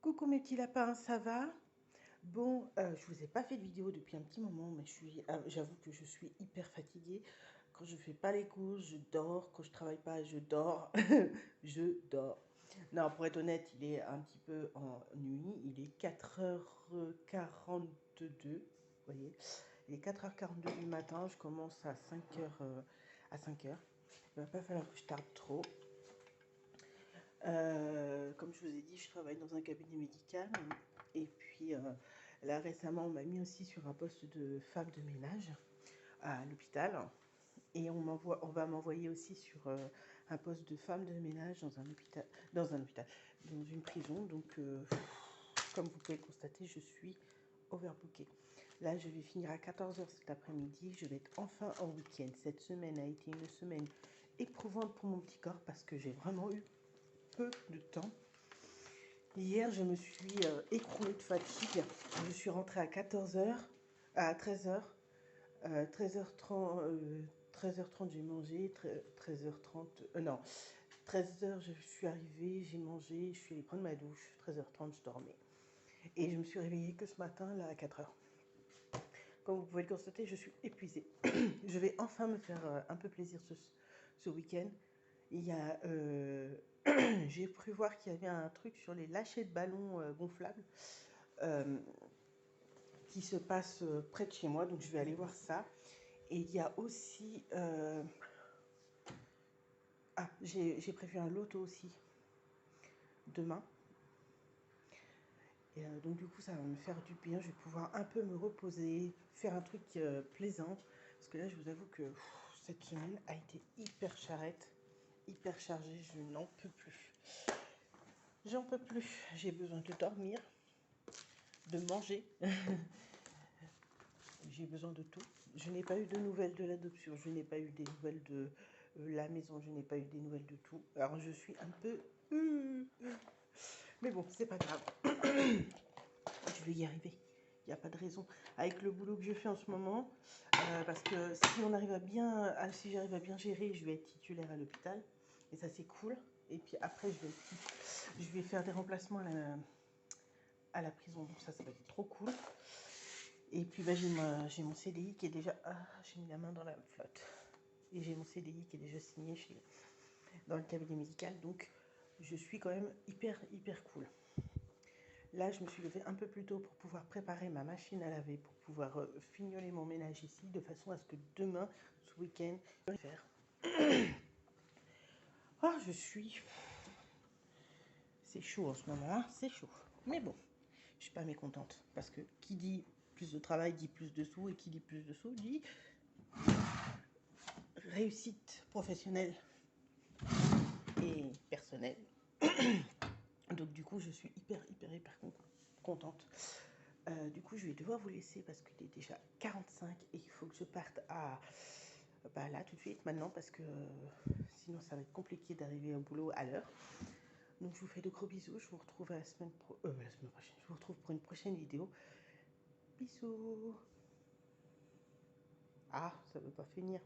Coucou mes petits lapins, ça va? Bon, je vous ai pas fait de vidéo depuis un petit moment, mais j'avoue que je suis hyper fatiguée. Quand je fais pas les courses, je dors. Quand je travaille pas, je dors. Je dors. Non, pour être honnête, il est un petit peu en nuit. Il est 4h42. Vous voyez? Il est 4h42 du matin. Je commence à 5h. À 5h. Il va pas falloir que je tarde trop. Comme je vous ai dit, je travaille dans un cabinet médical. Et puis là, récemment, on m'a mis aussi sur un poste de femme de ménage à l'hôpital. Et on va m'envoyer aussi sur un poste de femme de ménage dans une prison. Donc, comme vous pouvez le constater, je suis overbookée. Là, je vais finir à 14h cet après-midi. Je vais être enfin en week-end. Cette semaine a été une semaine éprouvante pour mon petit corps parce que j'ai vraiment eu peu de temps. Hier, je me suis écroulée de fatigue. Je suis rentrée à 14h, à 13h. 13h30, 13h30 j'ai mangé, 13h30, non, 13h je suis arrivée, j'ai mangé, je suis allée prendre ma douche, 13h30 je dormais. Et je me suis réveillée que ce matin, là, à 4h. Comme vous pouvez le constater, je suis épuisée. Je vais enfin me faire un peu plaisir ce week-end. Il y a, j'ai cru voir qu'il y avait un truc sur les lâchers de ballons gonflables qui se passe près de chez moi, donc je vais aller voir ça. Et il y a aussi, j'ai prévu un loto aussi demain. Et donc du coup, ça va me faire du bien. Je vais pouvoir un peu me reposer, faire un truc plaisant. Parce que là, je vous avoue que cette semaine a été hyper charrette, hyper chargée. Je n'en peux plus. J'en peux plus. J'ai besoin de dormir, de manger. J'ai besoin de tout. Je n'ai pas eu de nouvelles de l'adoption. Je n'ai pas eu des nouvelles de la maison. Je n'ai pas eu des nouvelles de tout. Alors je suis un peu... Mais bon, c'est pas grave. Je vais y arriver. Il n'y a pas de raison. Avec le boulot que je fais en ce moment, parce que si j'arrive à bien gérer, je vais être titulaire à l'hôpital. Et ça, c'est cool. Et puis après, je vais faire des remplacements à la prison. Donc ça va être trop cool. Et puis bah, j'ai mon CDI qui est déjà... Ah, j'ai mis la main dans la flotte. Et j'ai mon CDI qui est déjà signé dans le cabinet médical. Donc je suis quand même hyper cool. Là, je me suis levée un peu plus tôt pour pouvoir préparer ma machine à laver, pour pouvoir fignoler mon ménage ici, de façon à ce que demain, ce week-end, je vais faire. Oh, c'est chaud en ce moment, hein, c'est chaud. Mais bon, je suis pas mécontente, parce que qui dit plus de travail dit plus de sous, et qui dit plus de sous dit réussite professionnelle et personnelle. Donc du coup, je suis hyper contente. Du coup, je vais devoir vous laisser parce qu'il est déjà 45 et il faut que je parte là tout de suite maintenant parce que sinon ça va être compliqué d'arriver au boulot à l'heure. Donc je vous fais de gros bisous. Je vous retrouve la semaine prochaine. Je vous retrouve pour une prochaine vidéo. Bisous. Ah, ça veut pas finir.